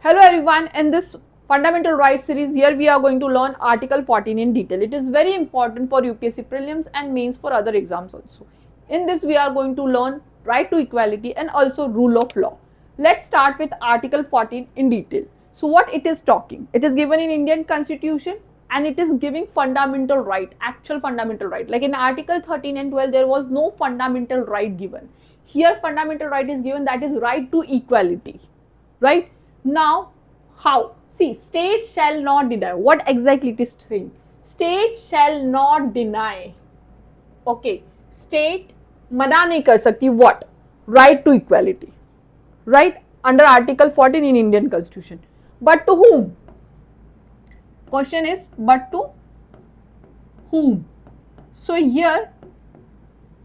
Hello everyone, in this fundamental rights series here we are going to learn article 14 in detail. It is very important for UPSC prelims and mains for other exams also. In this we are going to learn right to equality and also rule of law. Let's start with article 14 in detail. So what it is talking? It is given in Indian constitution and it is giving fundamental right, actual fundamental right. Like in article 13 and 12 there was no fundamental right given. Here fundamental right is given, that is right to equality, right? Now, how? See, state shall not deny. What exactly it is saying? State shall not deny. Okay, state मना नहीं कर सकती what? Right to equality, right? Under Article 14 in Indian Constitution. But to whom? Question is, but to whom? So here,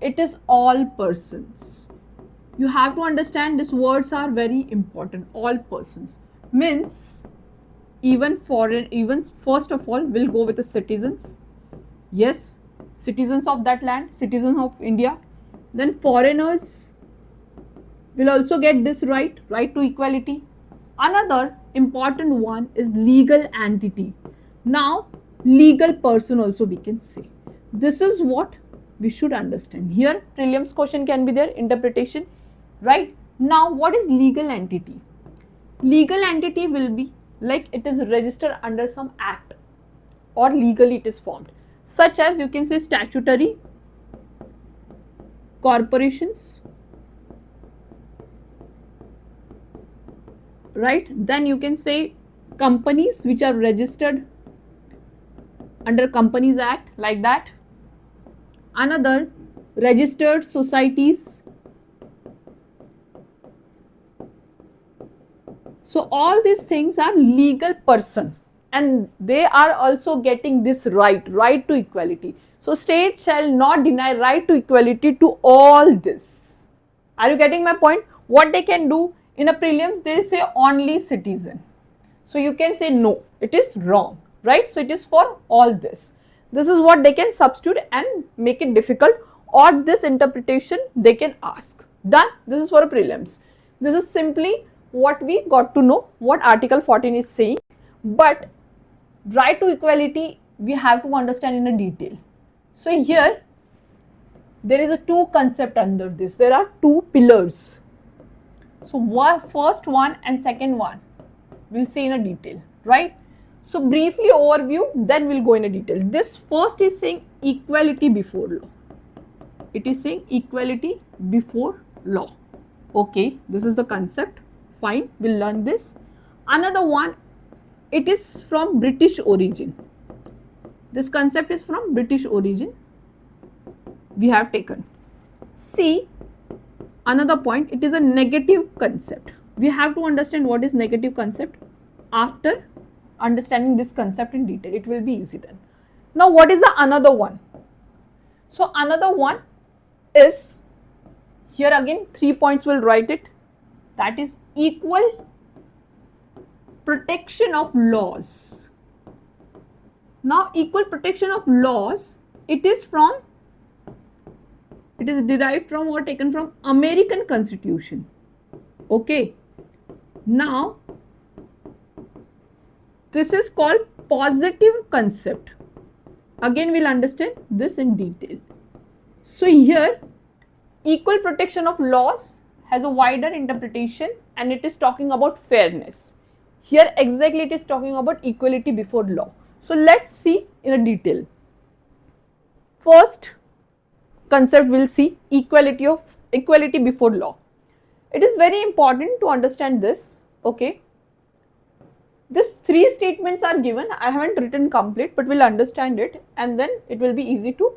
it is all persons. You have to understand these words are very important. All persons means even foreign, even first of all will go with the citizens. Yes, citizens of that land, citizens of India. Then foreigners will also get this right to equality. Another important one is legal entity. Now legal person also we can say. This is what we should understand. Here prelims question can be there, interpretation. Right now, what is legal entity? Legal entity will be like it is registered under some act or legally it is formed, such as you can say statutory, corporations, right? Then you can say companies which are registered under Companies Act, like that. Another, registered societies. So all these things are legal person and they are also getting this right to equality. So state shall not deny right to equality to all this. Are you getting my point? What they can do in a prelims, they say only citizen. So you can say no, it is wrong, right? So it is for all this. This is what they can substitute and make it difficult, or this interpretation they can ask. Done. This is for a prelims. This is simply what we got to know, what article 14 is saying, but right to equality we have to understand in a detail. So here there is a two concept under this. There are two pillars. So first one and second one we'll see in a detail, right? So briefly overview, then we'll go in a detail. This first is saying equality before law. It is saying equality before law. Okay, this is the concept. Fine, we'll learn this. Another one, it is from British origin. This concept is from British origin. We have taken. See, another point, it is a negative concept. We have to understand what is negative concept. After understanding this concept in detail, it will be easy then. Now, what is the another one? So, another one is, here again 3 points will write it. That is equal protection of laws. Now, equal protection of laws, it is derived from or taken from American Constitution. Okay. Now, this is called positive concept. Again, we'll understand this in detail. So, here, equal protection of laws has a wider interpretation and it is talking about fairness. Here exactly it is talking about equality before law. So let's see in a detail. First concept we'll see equality before law. It is very important to understand this. Okay. These three statements are given. I haven't written complete, but we'll understand it and then it will be easy to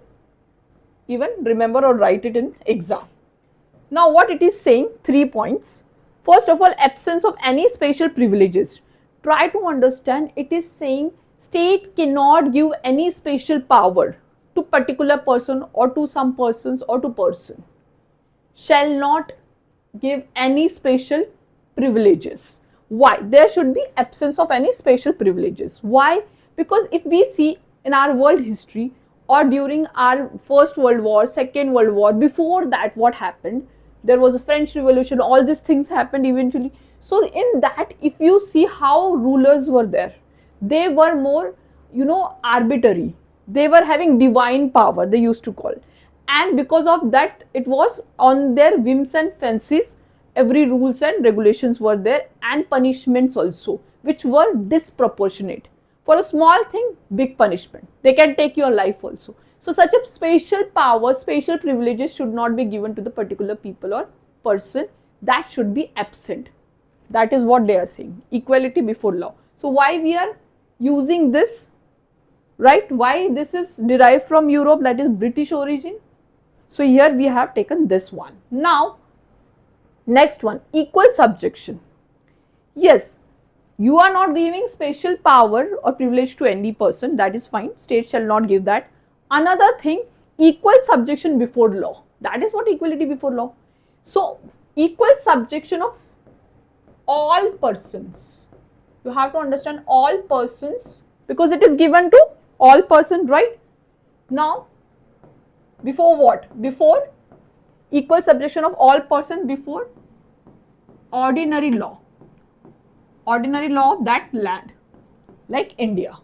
even remember or write it in exam. Now what it is saying, 3 points. First of all, absence of any special privileges. Try to understand, it is saying state cannot give any special power to particular person or to some persons or to person. Shall not give any special privileges. Why? There should be absence of any special privileges. Why? Because if we see in our world history or during our First World War, Second World War, before that what happened, there was a French Revolution, all these things happened eventually. So in that, if you see how rulers were there, they were more, arbitrary. They were having divine power, they used to call. And because of that, it was on their whims and fancies. Every rules and regulations were there, and punishments also, which were disproportionate. For a small thing, big punishment. They can take your life also. So such a special power, special privileges should not be given to the particular people or person. That should be absent. That is what they are saying. Equality before law. So why we are using this, right? Why this is derived from Europe, that is British origin. So here we have taken this one. Now, next one, equal subjection. Yes, you are not giving special power or privilege to any person, that is fine. State shall not give that. Another thing, equal subjection before law. That is what equality before law. So, equal subjection of all persons. You have to understand all persons, because it is given to all persons, right? Now, before what? Before equal subjection of all persons before ordinary law. Ordinary law of that land, like India,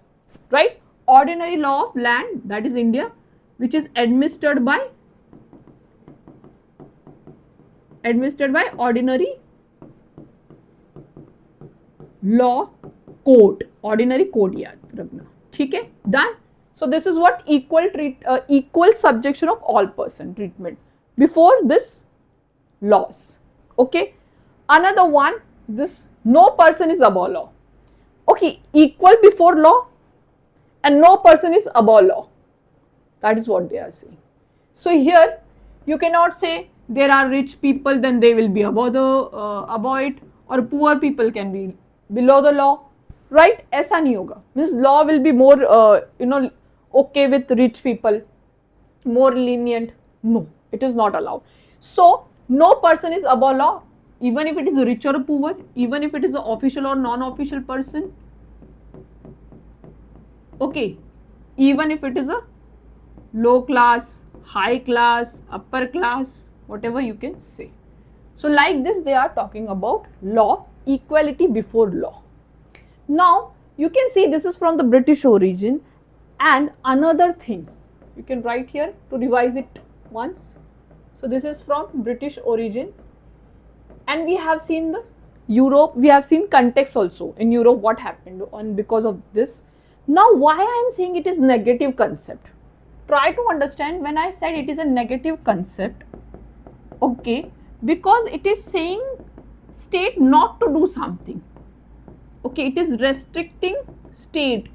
right? Ordinary law of land, that is India, which is administered by ordinary law court. Ordinary court याद रखना, ठीक है? Done. So this is what equal subjection of all person treatment before this laws. Okay. Another one, this no person is above law. Okay, equal before law and no person is above law. That is what they are saying. So here you cannot say there are rich people, then they will be above it, or poor people can be below the law, right? ऐसा नहीं होगा. Means law will be more okay with rich people, more lenient. No, it is not allowed. So no person is above law, even if it is rich or poor, even if it is an official or non-official person. Okay, even if it is a low class, high class, upper class, whatever you can say. So like this they are talking about law, equality before law. Now you can see this is from the British origin. And another thing, you can write here to revise it once. So this is from British origin, and we have seen the Europe, we have seen context also in Europe what happened on because of this. Now why I am saying it is negative concept? Try to understand when I said it is a negative concept. Okay, because it is saying state not to do something. Okay, it is restricting state.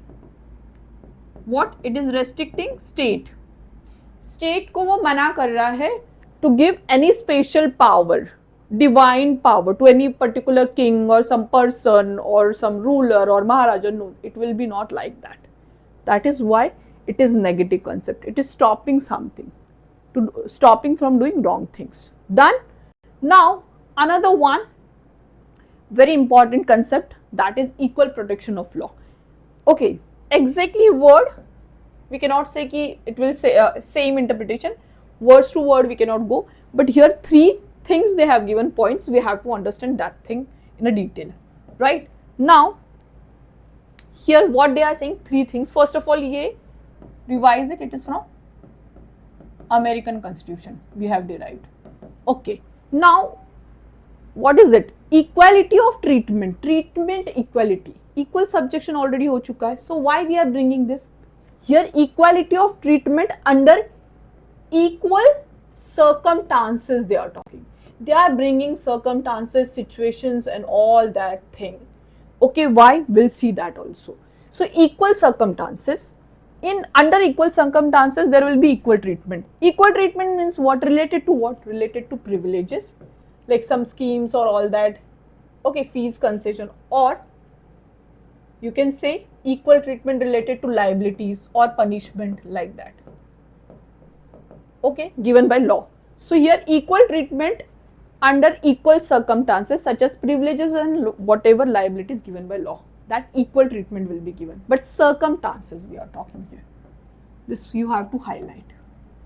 What? It is restricting state. State को वो मना कर रहा है to give any special power, divine power to any particular king or some person or some ruler or Maharaja. No, it will be not like that. That is why it is negative concept. It is stopping something, stopping from doing wrong things. Done. Now another one very important concept, that is equal protection of law. Okay, exactly word we cannot say ki it will say same interpretation, words to word we cannot go, but here three things they have given points, we have to understand that thing in a detail, right? Now here what they are saying, three things. First of all, ye revise it, it is from American Constitution we have derived. Okay, now what is it? Equality of treatment, equality, equal subjection already ho chuka hai. So why we are bringing this here? Equality of treatment under equal circumstances they are talking. They are bringing circumstances, situations and all that thing. Okay, why? We'll see that also. So equal circumstances, in under equal circumstances there will be equal treatment. Equal treatment means what? Related to what? Related to privileges, like some schemes or all that. Okay, fees concession, or you can say equal treatment related to liabilities or punishment, like that. Okay, given by law. So here equal treatment under equal circumstances such as privileges and whatever liabilities given by law, that equal treatment will be given. But circumstances we are talking here, this you have to highlight.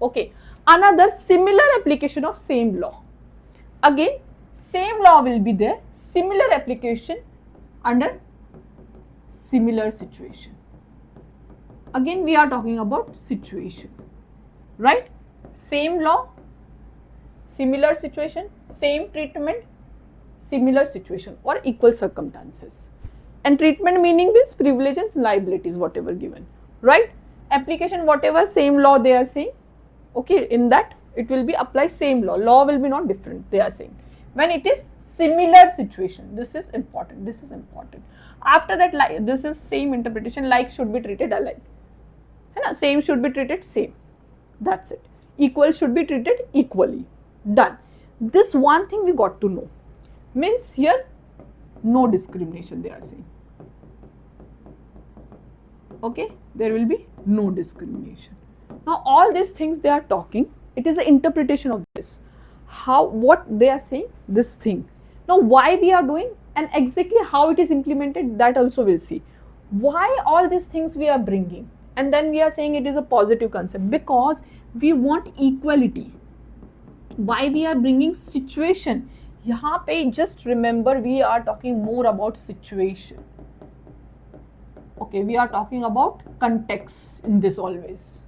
Okay, another similar application of same law. Again, same law will be there, similar application under similar situation. Again we are talking about situation, right? Same law, similar situation, same treatment, similar situation or equal circumstances. And treatment meaning is privileges, liabilities, whatever given, right? Application, whatever same law they are saying, okay, in that it will be apply same law will be not different, they are saying. When it is similar situation, this is important, this is important. After that, like, this is same interpretation, like should be treated alike, same should be treated same, that's it. Equal should be treated equally, done. This one thing we got to know, means here no discrimination they are saying, okay, there will be no discrimination. Now all these things they are talking, it is the interpretation of this, how, what they are saying, this thing. Now why we are doing and exactly how it is implemented, that also we'll see. Why all these things we are bringing, and then we are saying it is a positive concept, because we want equality. Why we are bringing situation, यहाँ पे just remember we are talking more about situation, okay, we are talking about context in this always,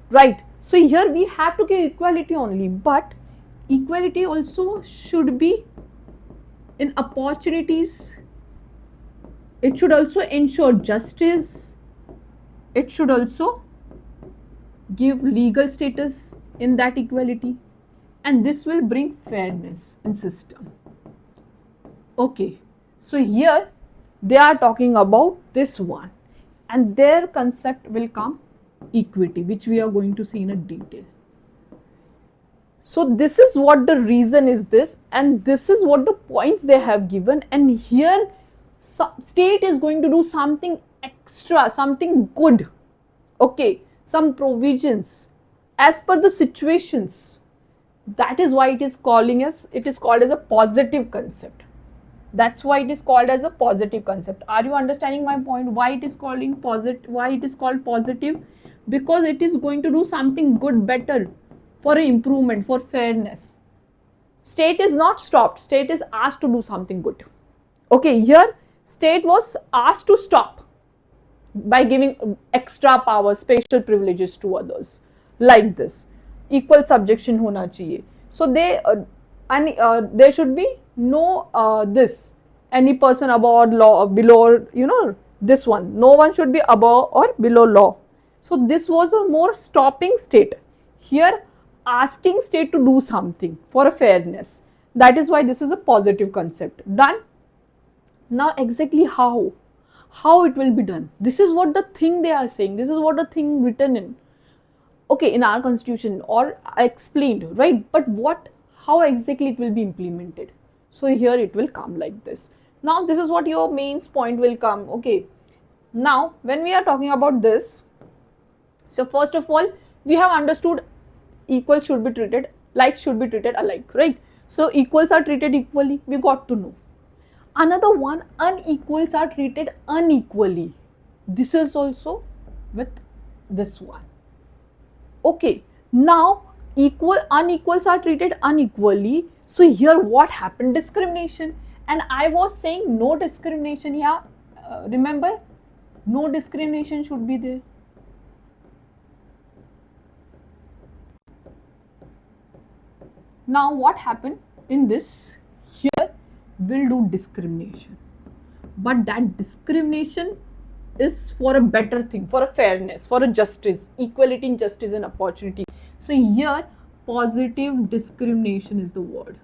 right? So here we have to give equality only, but equality also should be in opportunities, it should also ensure justice, it should also give legal status in that equality, and this will bring fairness in system. Okay, so here they are talking about this one, and their concept will come equity, which we are going to see in a detail. So this is what the reason is this, and this is what the points they have given, and here state is going to do something extra, something good, okay, some provisions as per the situations. That is why it is called as a positive concept. That's why it is called as a positive concept. Are you understanding my point? Why it is called positive? Because it is going to do something good, better, for improvement, for fairness. State is not stopped, state is asked to do something good. Okay, here state was asked to stop by giving extra power, special privileges to others, like this. Equal subjection hona chahiye. So there should be no this any person above law or below, this one, no one should be above or below law. So this was a more stopping state, here asking state to do something for a fairness. That is why this is a positive concept. Done. Now exactly how it will be done, this is what the thing they are saying, this is what the thing written in, okay, in our constitution or explained, right? But how exactly it will be implemented? So here it will come like this. Now this is what your main point will come. Okay, now when we are talking about this, so first of all we have understood equal should be treated, like should be treated alike, right? So equals are treated equally, we got to know. Another one, unequals are treated unequally, this is also with this one. Okay, now unequals are treated unequally. So here what happened? Discrimination. And I was saying no discrimination. Yeah, remember, no discrimination should be there. Now what happened in this? Here we'll do discrimination, but that discrimination is for a better thing, for a fairness, for a justice, equality in justice and opportunity. So here positive discrimination is the word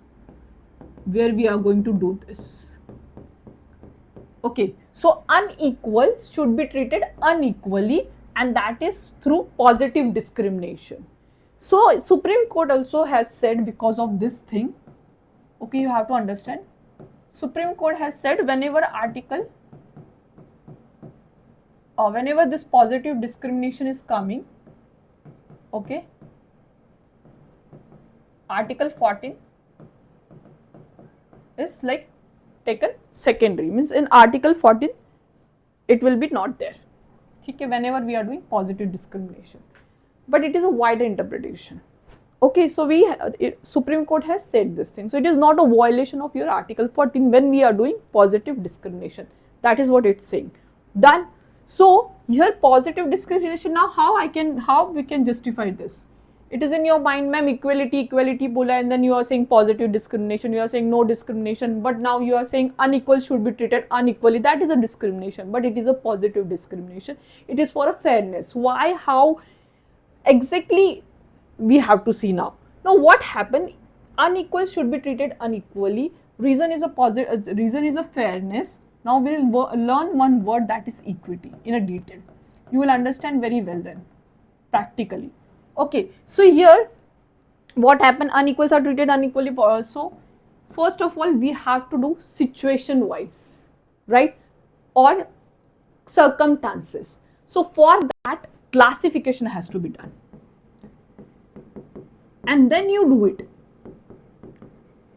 where we are going to do this. Okay, so unequal should be treated unequally, and that is through positive discrimination. So Supreme Court also has said, because of this thing, okay, you have to understand, Supreme Court has said whenever this positive discrimination is coming, okay, Article 14 is like taken secondary, means in Article 14 it will be not there, okay, whenever we are doing positive discrimination, but it is a wider interpretation. Okay, so Supreme Court has said this thing. So it is not a violation of your Article 14 when we are doing positive discrimination. That is what it's saying. Done. So here positive discrimination. Now how we can justify this? It is in your mind, ma'am, equality bola, and then you are saying positive discrimination, you are saying no discrimination, but now you are saying unequal should be treated unequally. That is a discrimination, but it is a positive discrimination. It is for a fairness. Why, how exactly we have to see now. Now what happened? Unequal should be treated unequally. Reason is a positive, reason is a fairness. Now we'll learn one word, that is equity, in a detail. You will understand very well then, practically. Okay, so here what happened? Unequals are treated unequally. So first of all, we have to do situation wise, right, or circumstances. So for that, classification has to be done, and then you do it,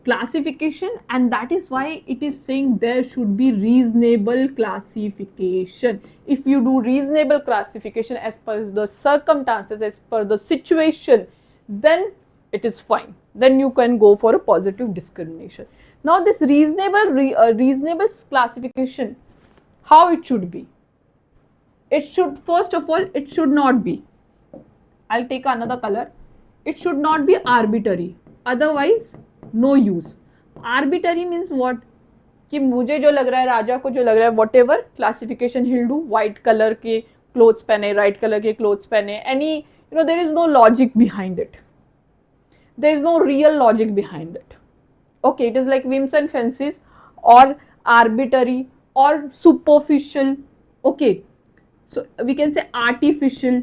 classification, and that is why it is saying there should be reasonable classification. If you do reasonable classification as per the circumstances, as per the situation, then it is fine. Then you can go for a positive discrimination. Now this reasonable classification, how it should be? It should, first of all, it should not be, I'll take another color, it should not be arbitrary, otherwise no use. Arbitrary means what? कि मुझे जो लग रहा है, राजा को जो लग रहा है, whatever classification he'll do, white color के clothes पहने, right color के clothes पहने, any, there is no logic behind it. There is no real logic behind it. Okay, it is like whims and fancies, or arbitrary, or superficial. Okay, so we can say artificial,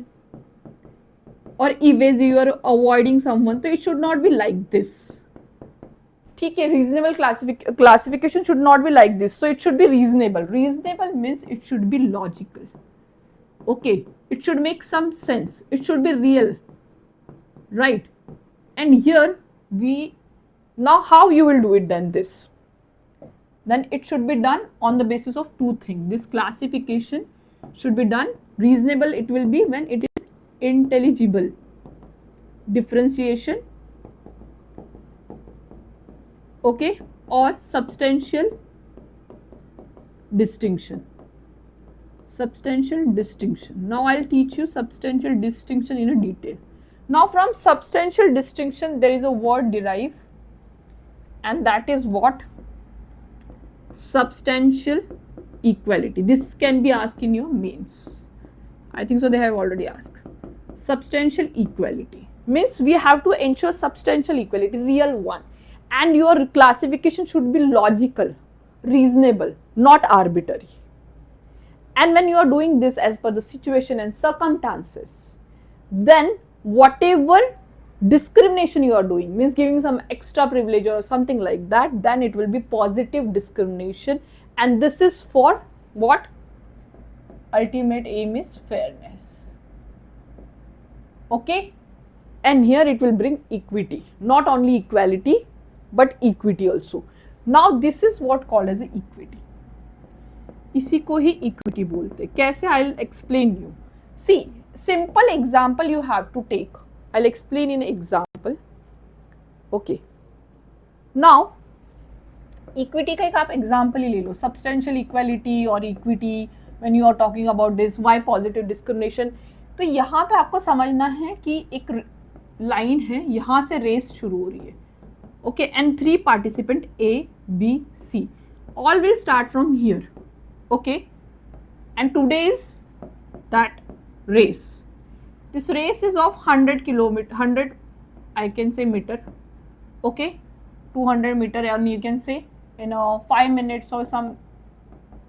or evasive, you are avoiding someone. So it should not be like this. ठीक है, reasonable classification should not be like this. So it should be reasonable. Reasonable means it should be logical. Okay, it should make some sense. It should be real, right? And here now how you will do it then? Then it should be done on the basis of two things. This classification should be done. Reasonable it will be when it is intelligible. Differentiation, okay, or substantial distinction. Substantial distinction. Now I'll teach you substantial distinction in a detail. Now from substantial distinction there is a word derived, and that is what? Substantial equality. This can be asked in your mains. I think so, they have already asked. Substantial equality means we have to ensure substantial equality, real one, and your classification should be logical, reasonable, not arbitrary. And when you are doing this as per the situation and circumstances, then whatever discrimination you are doing, means giving some extra privilege or something like that, then it will be positive discrimination, and this is for what? Ultimate aim is fairness. Okay, and here it will bring equity, not only equality but equity also. Now this is what called as equity. इसी को ही equity बोलते. कैसे? I'll explain you. See, simple example you have to take. I'll explain in example. Okay. Now equity का एक आप example ही ले लो. Substantial equality or equity, when you are talking about this, why positive discrimination. तो यहाँ पे आपको समझना है कि एक लाइन है, यहाँ से रेस शुरू हो रही है. Okay, and 3 participant A, B, C. All will start from here. Okay, and today's that race. This race is of 100 kilometer, 100 I can say meter. Okay, 200 meter, and you can say in 5 minutes or some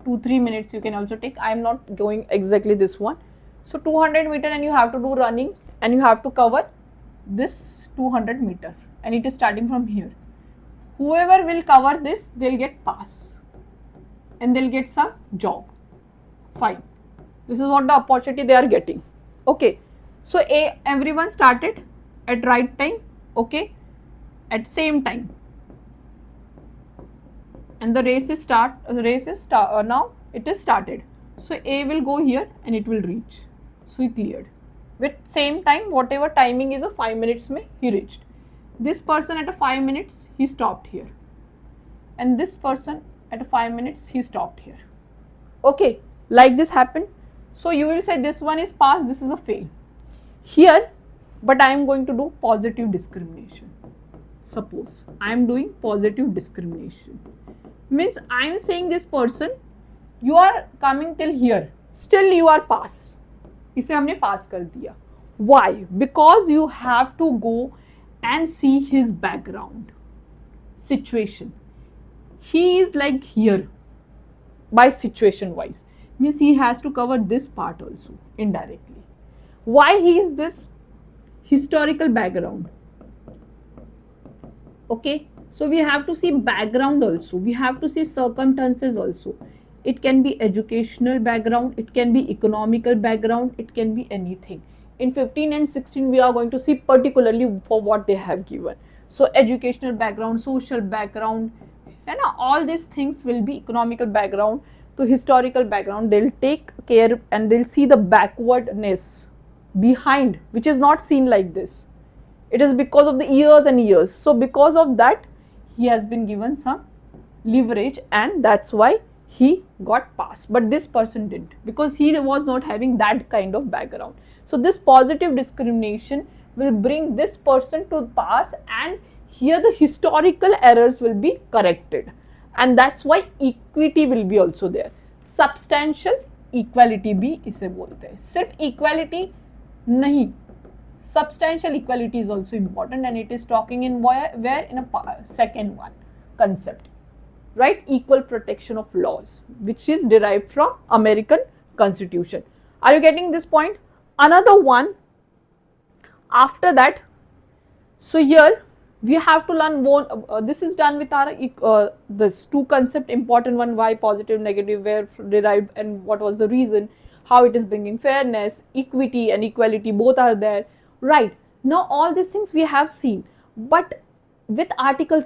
2-3 minutes you can also take. I am not going exactly this one. So 200 meter, and you have to do running, and you have to cover this 200 meter, and it is starting from here. Whoever will cover this, they'll get pass, and they'll get some job. Fine. This is what the opportunity they are getting. Okay. So everyone started at right time. Okay. At same time. And the race is now it is started. So A will go here and it will reach. So he cleared. with same time, whatever timing is, a 5 minutes mein he reached. This person at a 5 minutes he stopped here, and this person at a 5 minutes he stopped here. Okay, like this happened. So you will say this one is pass, this is a fail here, but I am going to do positive discrimination. Suppose I am doing positive discrimination, means I am saying this person, you are coming till here, still you are pass, इसे हमने पास कर दिया. Why? Because you have to go and see his background situation. He is like here by situation wise, means he has to cover this part also indirectly. Why he is this? Historical background. Okay, so we have to see background also, we have to see circumstances also. It can be educational background, it can be economical background, it can be anything. In 15 and 16 we are going to see particularly for what they have given. So educational background, social background, and all these things will be economical background to historical background. They'll take care and they'll see the backwardness behind, which is not seen like this. It is because of the years and years. So because of that, he has been given some leverage, and that's why he got passed. But this person didn't, because he was not having that kind of background. So this positive discrimination will bring this person to pass, and here the historical errors will be corrected. And that's why equity will be also there. Substantial equality भी इसे बोलते हैं. सिर्फ equality नहीं, substantial equality is also important, and it is talking in where in a second one concept, right? Equal protection of laws, which is derived from American Constitution. Are you getting this point? Another one after that. So here we have to learn one, this is done with our this two concept, important one, why positive negative were derived and what was the reason, how it is bringing fairness, equity and equality, both are there, right? Now all these things we have seen, but with article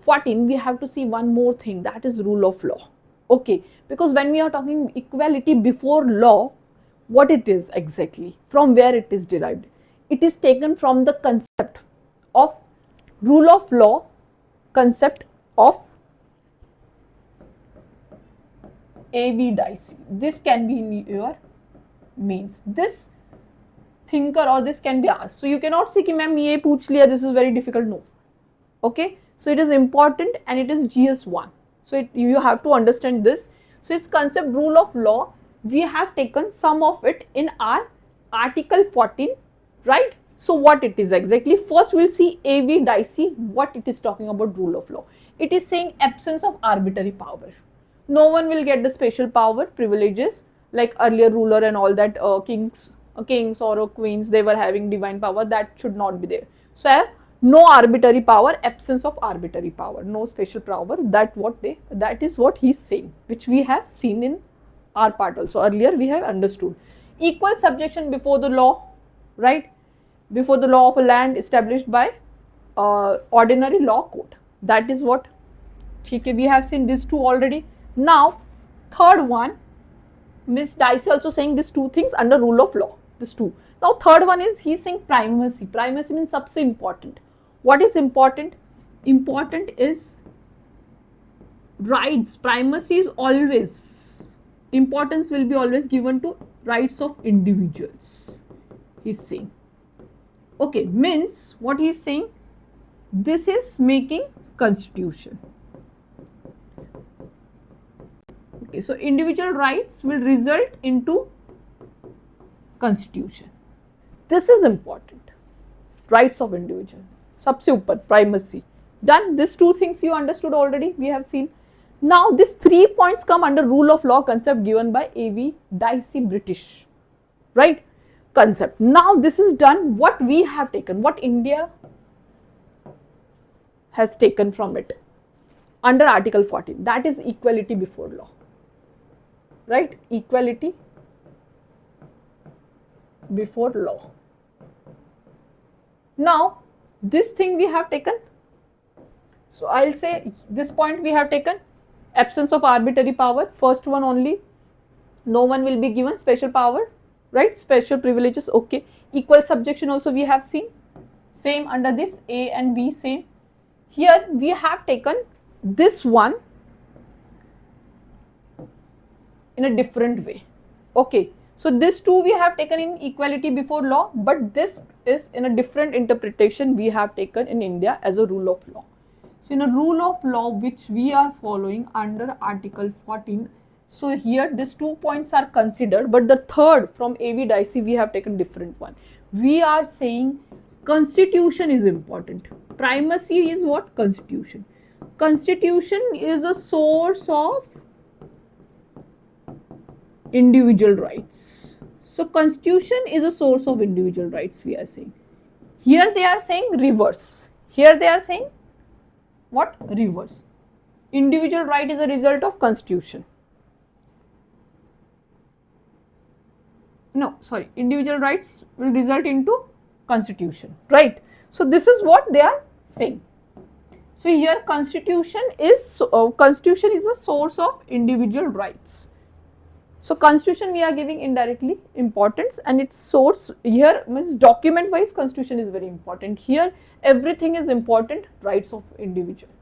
14 we have to see one more thing, that is rule of law. Okay, because when we are talking equality before law, what it is exactly, from where it is derived, it is taken from the concept of rule of law, concept of A.V. Dicey. This can be in your mains. This thinker or this can be asked. So you cannot say कि ma'am ये पूछ लिया, this is very difficult. No. Okay. So it is important and it is GS1. So you have to understand this. So its concept rule of law, we have taken some of it in our article 14, right? So what it is exactly? First we'll see A.V. Dicey, what it is talking about rule of law. It is saying absence of arbitrary power. No one will get the special power, privileges, like earlier ruler and all that, kings or queens, they were having divine power, that should not be there. So no arbitrary power, absence of arbitrary power, no special power, that is what he is saying, which we have seen in our part also. Earlier we have understood. Equal subjection before the law, right? Before the law of a land established by ordinary law code. That is what, okay, we have seen these two already. Now third one, Miss Dicey also saying these two things under rule of law, these two. Now third one is he is saying primacy. Primacy means सबसे important. What is important? Important is rights. Primacy is always, importance will be always given to rights of individuals, he is saying. Okay, means what he is saying, this is making constitution. Okay, so individual rights will result into constitution. This is important. Rights of individual. Sabse upar, primacy. Done. These two things you understood already, we have seen. Now these 3 points come under rule of law concept given by A.V. Dicey, British, right? Concept. Now this is done, what we have taken, what India has taken from it under article 14, that is equality before law, right? Equality before law. Now this thing we have taken, so I'll say this point we have taken, absence of arbitrary power, first one only, no one will be given special power, right? Special privileges, okay. Equal subjection also we have seen. Same under this A and B, same. Here we have taken this one in a different way. Okay, so this too we have taken in equality before law, but this is in a different interpretation we have taken in India as a rule of law. So in a rule of law which we are following under Article 14, so here these 2 points are considered, but the third from A.V. Dicey we have taken different one. We are saying constitution is important. Primacy is what? Constitution. Constitution is a source of individual rights. So constitution is a source of individual rights, we are saying. Here they are saying reverse. Here they are saying what? Reverse. Individual right is a result of constitution. No, sorry, individual rights will result into constitution, right? So this is what they are saying. So here constitution is a source of individual rights. So constitution we are giving indirectly importance, and its source here means document wise constitution is very important. Here everything is important, rights of individual.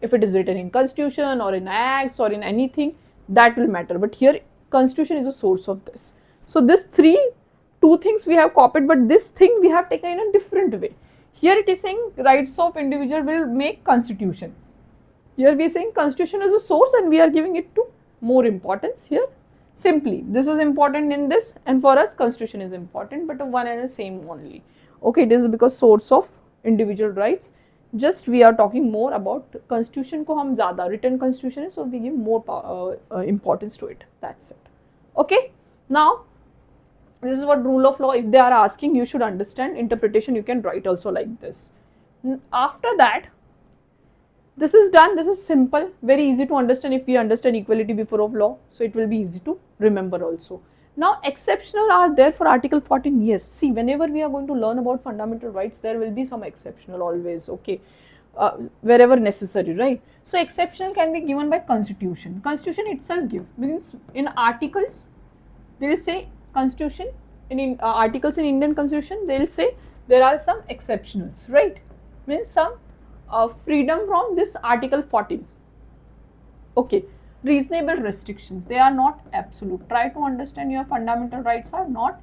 If it is written in constitution or in acts or in anything, that will matter, but here constitution is a source of this. So this two things we have copied, but this thing we have taken in a different way. Here it is saying rights of individual will make constitution. Here we are saying constitution is a source and we are giving it to more importance here. Simply this is important in this, and for us constitution is important, but one and the same only. Okay, this is because source of individual rights. Just we are talking more about constitution ko hum zyada written constitution है, so we give more importance to it. That's it. Okay, now this is what rule of law. If they are asking, you should understand interpretation. You can write also like this. After that, this is done. This is simple, very easy to understand if we understand equality before of law. So it will be easy to remember also. Now exceptional are there for Article 14. Yes, see, whenever we are going to learn about fundamental rights, there will be some exceptional always. Okay, wherever necessary, right? So exceptional can be given by constitution. Constitution itself give, means in articles they will say constitution, in articles in Indian constitution they will say there are some exceptionals, right? Means some freedom from this Article 14. Okay, reasonable restrictions, they are not absolute. Try to understand your fundamental rights are not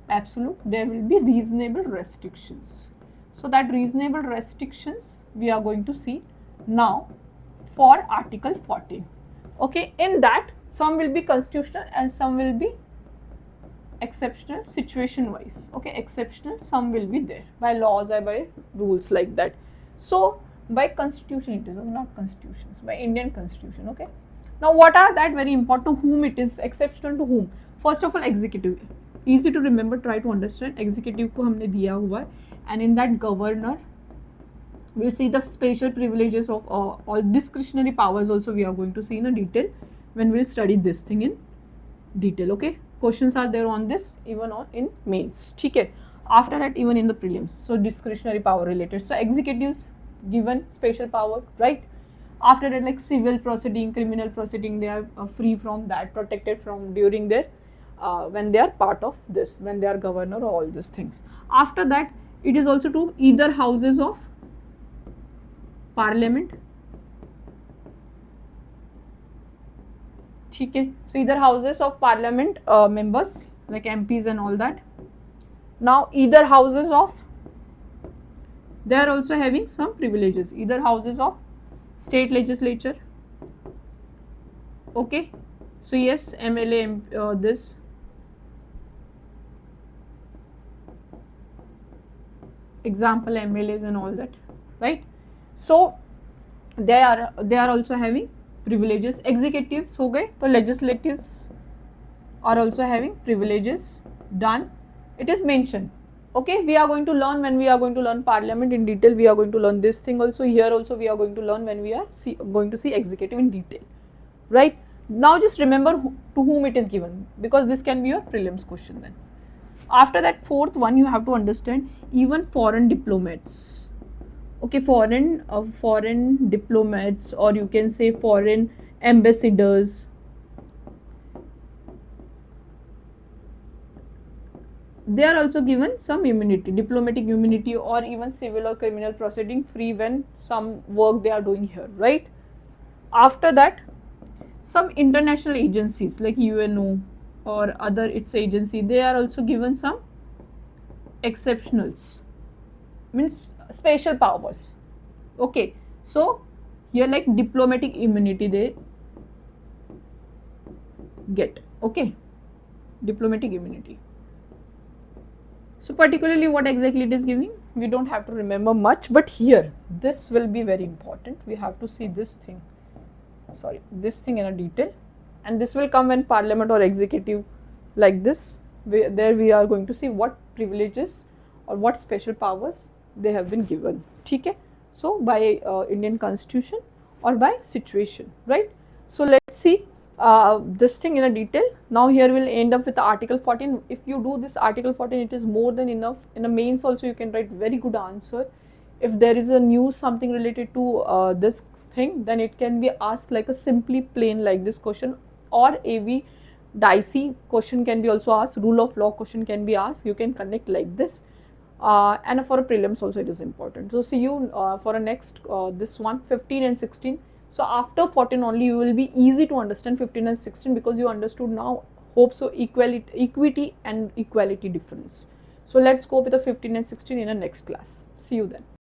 absolute, there will be reasonable restrictions. So that reasonable restrictions we are going to see now for Article 14. Okay, in that some will be constitutional and some will be exceptional, situation wise. Okay, exceptional, some will be there by laws or by rules like that. So by constitution it is, not constitutions, by Indian constitution. Okay, now what are that? Very important. To whom it is exceptional, to whom? First of all, executive, easy to remember, try to understand. Executive को हमने दिया हुआ है, and in that governor we'll see the special privileges of all discretionary powers also we are going to see in a detail when we'll study this thing in detail. Okay, questions are there on this even on in mains. ठीक है, after that even in the prelims. So discretionary power related. So executives given special power, right? After that, like civil proceeding, criminal proceeding, they are free from that, protected from during their when they are part of this, when they are governor or all these things. After that, it is also to either houses of parliament. ठीक है, so either houses of parliament members like MPs and all that. Now either houses of, they are also having some privileges, either houses of state legislature. Okay, so yes, MLA, this example MLAs and all that, right? So they are also having privileges. Executives हो गए, तो legislatives are also having privileges. Done. It is mentioned. Okay, we are going to learn when we are going to learn parliament in detail. We are going to learn this thing also. Here also we are going to learn when we are going to see executive in detail, right? Now just remember to whom it is given, because this can be your prelims question then. After that, fourth one, you have to understand even foreign diplomats. Okay, foreign diplomats, or you can say foreign ambassadors, they are also given some immunity, diplomatic immunity, or even civil or criminal proceeding free when some work they are doing here, right? After that, some international agencies like UNO or other its agency, they are also given some exceptionals, means special powers. Okay, so here like diplomatic immunity they get. Okay, diplomatic immunity. So particularly what exactly it is giving, we don't have to remember much, but here this will be very important. We have to see this thing, sorry, this thing in a detail, and this will come when parliament or executive like this. There we are going to see what privileges or what special powers they have been given. Okay, so by Indian constitution or by situation, right? So let's see this thing in a detail. Now here we'll end up with article 14. If you do this article 14, it is more than enough. In a mains also you can write very good answer. If there is a news something related to this thing, then it can be asked like a simply plain like this question, or AV dicey question can be also asked, rule of law question can be asked. You can connect like this, and for a prelims also it is important. So see you for a next this one 15 and 16. So after 14 only you will be easy to understand 15 and 16, because you understood now, hope so, equity and equality difference. So let's go with the 15 and 16 in the next class. See you then.